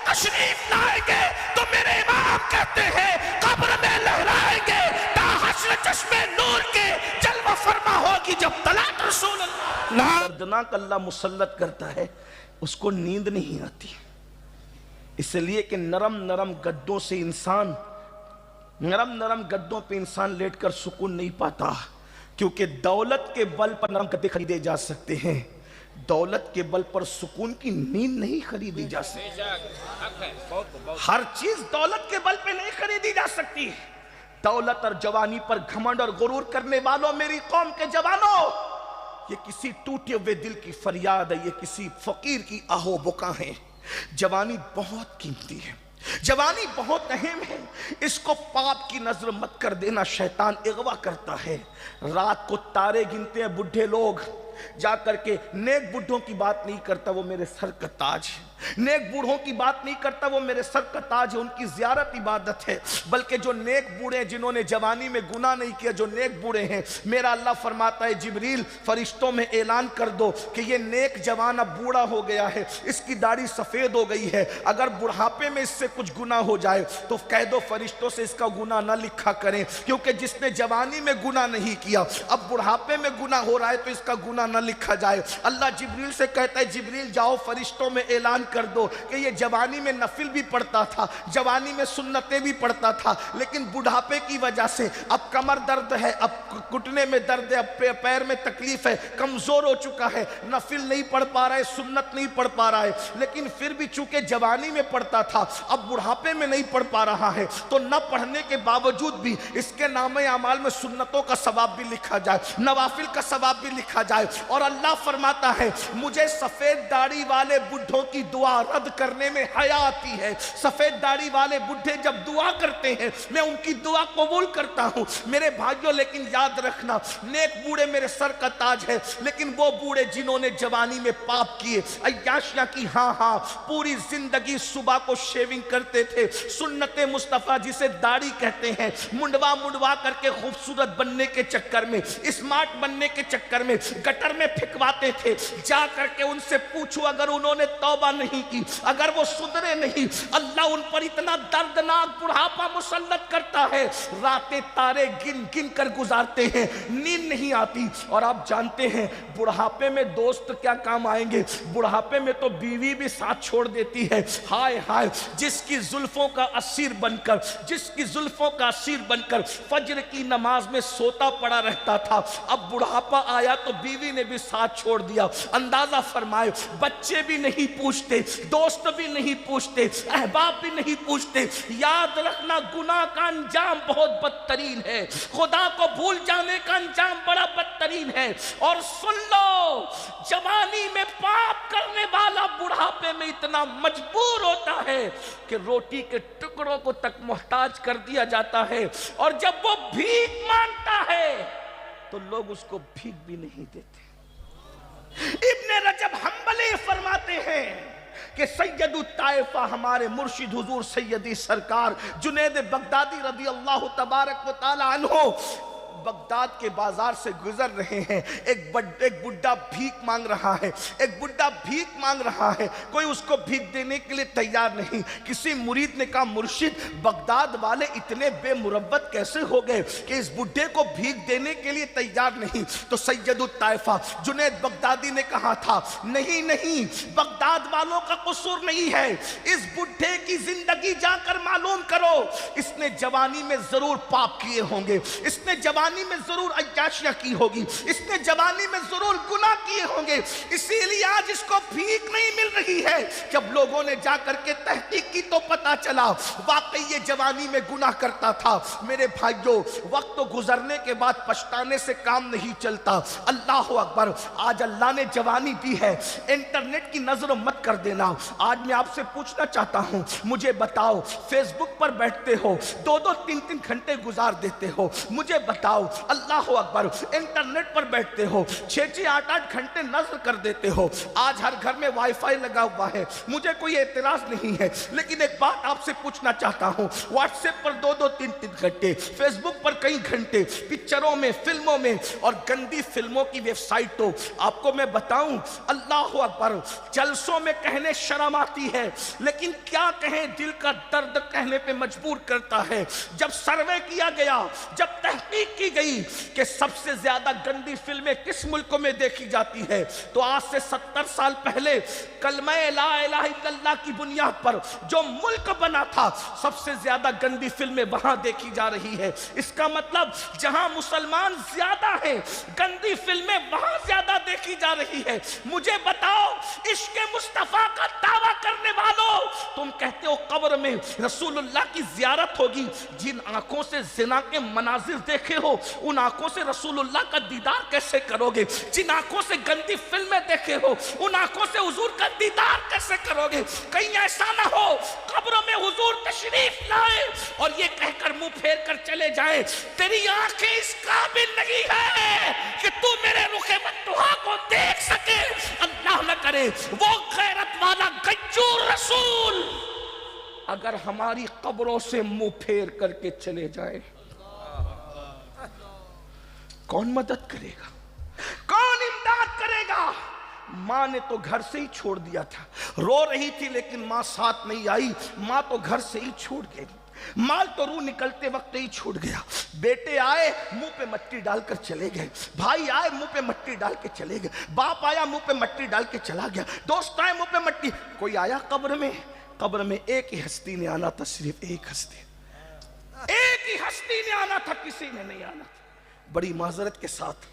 تشریف لائیں گے تو میرے امام کہتے ہیں قبر میں لہرائیں گے تا حشر چشمے نور کے جلوہ فرما ہوگی جب طلعت رسول اللہ. دردناک اللہ مسلط کرتا ہے، اس کو نیند نہیں آتی، اس لیے کہ نرم نرم گدوں سے انسان نرم گدوں پہ انسان لیٹ کر سکون نہیں پاتا، کیونکہ دولت کے بل پر نرم گدے خریدے جا سکتے ہیں، دولت کے بل پر سکون کی نیند نہیں خریدی جا سکتی. ہر چیز دولت کے بل پہ نہیں خریدی جا سکتی. دولت اور جوانی پر گھمنڈ اور غرور کرنے والوں، میری قوم کے جوانوں، یہ کسی ٹوٹے ہوئے دل کی فریاد ہے، یہ کسی فقیر کی آہو بکا ہے. جوانی بہت قیمتی ہے، جوانی بہت اہم ہے، اس کو پاپ کی نظر مت کر دینا. شیطان اغوا کرتا ہے. رات کو تارے گنتے ہیں بڈھے لوگ، جا کر کے نیک بڈھوں کی بات نہیں کرتا، وہ میرے سر کا تاج ہے. نیک بوڑھوں کی بات نہیں کرتا، وہ میرے سر کا تاج ہے، ان کی زیارت عبادت ہے. بلکہ جو نیک بوڑھے ہیں، جنہوں نے جوانی میں گناہ نہیں کیا، جو نیک بوڑھے ہیں، میرا اللہ فرماتا ہے جبریل فرشتوں میں اعلان کر دو کہ یہ نیک جوان اب بوڑھا ہو گیا ہے، اس کی داڑھی سفید ہو گئی ہے، اگر بڑھاپے میں اس سے کچھ گناہ ہو جائے تو کہہ دو فرشتوں سے اس کا گناہ نہ لکھا کریں، کیونکہ جس نے جوانی میں گناہ نہیں کیا اب بڑھاپے میں گناہ ہو رہا ہے تو اس کا گناہ نہ لکھا جائے. اللہ جبریل سے کہتا ہے جبریل جاؤ فرشتوں میں اعلان کر دو کہ یہ جوانی میں نفل بھی پڑھتا تھا، جوانی میں سنتیں بھی پڑھتا تھا، لیکن بڑھاپے کی وجہ سے اب کمر درد ہے، اب گھٹنے میں درد ہے، اب پیر میں تکلیف ہے، کمزور ہو چکا ہے، نفل نہیں پڑھ پا رہا ہے، سنت نہیں پڑھ پا رہا ہے، لیکن پھر بھی چونکہ جوانی میں پڑھتا تھا اب بڑھاپے میں نہیں پڑھ پا رہا ہے، تو نہ پڑھنے کے باوجود بھی اس کے نامہ اعمال میں سنتوں کا ثواب بھی لکھا جائے، نوافل کا ثواب بھی لکھا جائے. اور اللہ فرماتا ہے مجھے سفید داڑھی والے بڈھوں کی دعا رد کرنے میں حیا آتی ہے. سفید داڑھی والے بڈھے جب دعا کرتے ہیں میں ان کی دعا قبول کرتا ہوں. میرے بھائیوں لیکن یاد رکھنا، نیک بوڑھے میرے سر کا تاج ہے، لیکن وہ بوڑھے جنہوں نے جوانی میں پاپ کیے، عیاشیاں کی، ہاں پوری زندگی صبح کو شیونگ کرتے تھے، سنت مصطفیٰ جسے داڑھی کہتے ہیں، منڈوا کر کے خوبصورت بننے کے چکر میں، اسمارٹ بننے کے چکر میں گٹر میں پھکواتے تھے. جا کر کے ان سے پوچھو اگر انہوں نے توبہ نہیں کی، اگر وہ سدھرے نہیں، اللہ ان پر اتنا دردناک بڑھاپا مسلط کرتا ہے، راتیں تارے گن گن کر گزارتے ہیں، نیند نہیں آتی. اور آپ جانتے ہیں بڑھاپے میں دوست کیا کام آئیں گے، بڑھاپے میں تو بیوی بھی ساتھ چھوڑ دیتی ہے. ہائے ہائے، جس کی زلفوں کا اسیر بن کر، جس کی زلفوں کا اسیر بن کر فجر کی نماز میں سوتا پڑا رہتا تھا، اب بڑھاپا آیا تو بیوی نے بھی ساتھ چھوڑ دیا. اندازہ فرمائے، بچے بھی نہیں پوچھتے، دوست بھی نہیں پوچھتے، احباب بھی نہیں پوچھتے. یاد رکھنا گناہ کا انجام بہت بدترین ہے، خدا کو بھول جانے کا انجام بڑا بدترین ہے. اور سن لو، جوانی میں پاپ کرنے والا بڑھاپے میں اتنا مجبور ہوتا ہے کہ روٹی کے ٹکڑوں کو تک محتاج کر دیا جاتا ہے، اور جب وہ بھیک مانگتا ہے تو لوگ اس کو بھیک بھی نہیں دیتے. ابن رجب حنبلی فرماتے ہیں کہ سید الطائفہ ہمارے مرشد حضور سیدی سرکار جنید بغدادی رضی اللہ تبارک و تعالی عنہ بغداد کے بازار سے گزر رہے ہیں. ایک بڈھا بھیک مانگ رہا ہے، ایک بڈھا بھیک مانگ رہا ہے، کوئی اس کو بھیک دینے کے لیے تیار نہیں. کسی مرید نے کہا مرشد بغداد والے اتنے بے مروت کیسے ہو گئے کہ اس بڈھے کو بھیک دینے کے لیے تیار نہیں؟ تو سید الطائفہ جنید بغدادی نے کہا تھا نہیں بغداد والوں کا قصور نہیں ہے، اس بڈھے کی زندگی جا کر معلوم کرو، اس نے جوانی میں ضرور پاپ کیے ہوں گے، اس نے جوانی میں ضرور عیاشیاں کی ہوگی، اس نے جوانی میں ضرور گناہ کیے ہوں گے، اسی لیے آج اس کو بھیک نہیں مل رہی ہے. جب لوگوں نے جا کر کے تحقیق کی تو پتا چلا واقعی یہ جوانی میں گناہ کرتا تھا. میرے بھائیوں، وقت تو گزرنے کے بعد پچھتانے سے کام نہیں چلتا. اللہ اکبر، آج اللہ نے جوانی دی ہے، انٹرنیٹ کی نظر مت کر دینا. آج میں آپ سے پوچھنا چاہتا ہوں، مجھے بتاؤ، فیس بک پر بیٹھتے ہو، 2-2 3-3 گھنٹے گزار دیتے ہو، مجھے بتاؤ بتاؤ اللہ اکبر انٹرنیٹ پر بیٹھتے ہو 6-8 گھنٹے نظر کر دیتے ہو. آج ہر گھر میں وائی فائی لگا ہوا ہے, مجھے کوئی اعتراض نہیں ہے, لیکن ایک بات آپ سے پوچھنا چاہتا ہوں, واٹس ایپ پر 2-3 گھنٹے, فیس بک پر کئی گھنٹے, پکچروں میں فلموں میں اور گندی فلموں کی ویب سائٹوں, آپ کو میں بتاؤں اللہ اکبر جلسوں میں کہنے شرم آتی ہے لیکن کیا کہیں دل کا درد کہنے پہ مجبور کرتا ہے. جب سروے کیا گیا, جب تحقیق کی گئی کہ سب سے زیادہ گندی فلمیں کس ملکوں میں دیکھی جاتی ہے, تو آج سے 70 سال پہلے کلمہ لا الہ الا اللہ کی بنیاد پر جو ملک بنا تھا سب سے زیادہ گندی فلمیں وہاں دیکھی جا رہی ہے. اس کا مطلب جہاں مسلمان زیادہ ہیں گندی فلمیں وہاں زیادہ دیکھی جا رہی ہے. مجھے بتاؤ عشق مصطفیٰ کا دعویٰ کرنے والوں, تم کہتے ہو قبر میں رسول اللہ کی زیارت ہوگی, جن آنکھوں سے زنا کے مناظر دیکھے ہو ان آنکھوں سے رسول اللہ کا دیدار کیسے کرو گے؟ جن آنکھوں سے گندی فلمیں دیکھے ہو ان آنکھوں سے حضور کا دیدار کیسے کرو گے؟ کہیں ایسا نہ ہو قبر میں حضور تشریف لائے اور یہ کہہ کر منہ پھیر کر چلے جائیں تیری آنکھیں اس قابل نہیں ہے کہ تو میرے رخ مدحا کو دیکھ سکے. اللہ نہ کرے وہ غیرت والا غیور رسول اگر ہماری قبروں سے منہ پھیر کر کے چلے جائے, کون مدد کرے گا؟ کون امداد کرے گا؟ ماں نے تو گھر سے ہی چھوڑ دیا تھا, رو رہی تھی لیکن ماں ساتھ نہیں آئی, ماں تو گھر سے ہی چھوڑ گئی, مال تو روح نکلتے وقت ہی چھوٹ گیا. بیٹے آئے منہ پہ مٹی ڈال کر چلے گئے, بھائی آئے منہ پہ مٹی ڈال کے چلے گئے, باپ آیا منہ پہ مٹی ڈال کے چلا گیا, دوست آئے منہ پہ مٹی. کوئی آیا قبر میں؟ قبر میں ایک ہی ہستی نے آنا تھا, صرف ایک ہستی, ایک ہی ہستی نے آنا تھا, کسی نے نہیں آنا تھا. بڑی معذرت کے ساتھ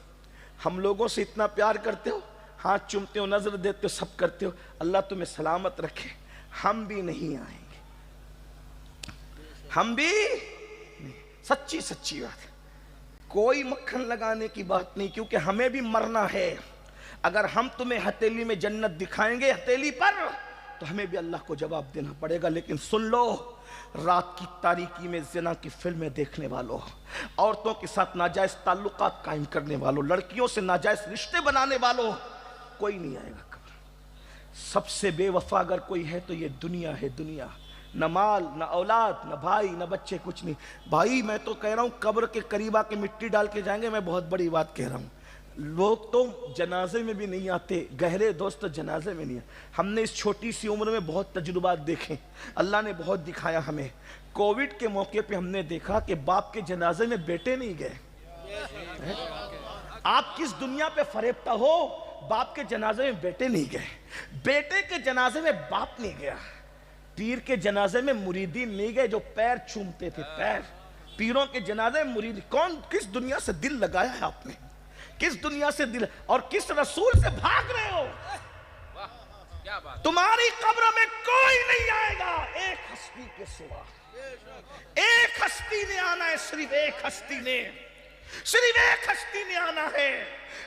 ہم لوگوں سے اتنا پیار کرتے ہو, ہاتھ چومتے ہو, نظر دیتے ہو, سب کرتے ہو, اللہ تمہیں سلامت رکھے, ہم بھی نہیں آئیں گے, ہم بھی سچی سچی بات ہے, کوئی مکھن لگانے کی بات نہیں, کیونکہ ہمیں بھی مرنا ہے. اگر ہم تمہیں ہتھیلی میں جنت دکھائیں گے ہتھیلی پر تو ہمیں بھی اللہ کو جواب دینا پڑے گا. لیکن سن لو, رات کی تاریکی میں زنا کی فلمیں دیکھنے والوں, عورتوں کے ساتھ ناجائز تعلقات قائم کرنے والوں, لڑکیوں سے ناجائز رشتے بنانے والوں, کوئی نہیں آئے گا قبر. سب سے بے وفا اگر کوئی ہے تو یہ دنیا ہے, دنیا. نہ مال, نہ اولاد, نہ بھائی, نہ بچے, کچھ نہیں. بھائی میں تو کہہ رہا ہوں قبر کے قریب آ کے مٹی ڈال کے جائیں گے, میں بہت بڑی بات کہہ رہا ہوں. لوگ تو جنازے میں بھی نہیں آتے, گہرے دوست جنازے میں نہیں آتے. ہم نے اس چھوٹی سی عمر میں بہت تجربات دیکھے, اللہ نے بہت دکھایا ہمیں. کووڈ کے موقع پہ ہم نے دیکھا کہ باپ کے جنازے میں بیٹے نہیں گئے. آپ کس دنیا پہ فریبتا ہو, باپ کے جنازے میں بیٹے نہیں گئے, بیٹے کے جنازے میں باپ نہیں گیا, پیر کے جنازے میں مریدین نہیں گئے جو پیر چومتے تھے, پیر. پیروں کے جنازے میں مرید. کون, کس دنیا سے دل لگایا ہے آپ نے, کس دنیا سے دل, اور کس رسول سے بھاگ رہے ہو؟ تمہاری قبر میں کوئی نہیں آئے گا ایک ہستی کے سوا. ایک ہستی نے آنا ہے, صرف ایک ہستی نے, صرف ایک ہستی نے آنا ہے.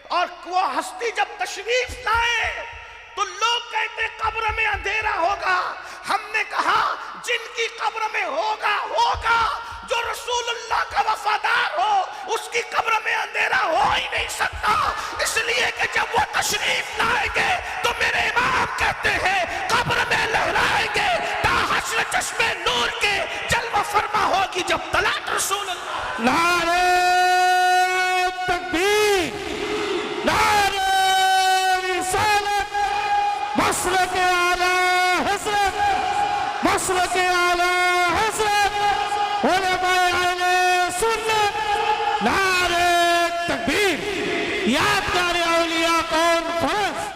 اور وہ ہستی جب تشریف لائے تو لوگ کہتے قبر میں اندھیرا ہوگا. ہم نے کہا جن کی قبر میں ہوگا ہوگا, جو رسول اللہ کا وفادار ہو اس کی قبر میں اندھیرا ہو ہی نہیں سکتا. اس لیے کہ جب وہ تشریف لائیں گے تو میرے امام کہتے ہیں قبر میں لہرائیں گے تا حشر چشمے نور کے جلوہ فرما ہوگی جب طلعت رسول اللہ. نعرہ تکبیر, نعرہ رسالت, مسلک اعلی حضرت, مسلک اعلی حضرت, علماء اہل سنت, نعرہ تکبیر. یادگار اولیاء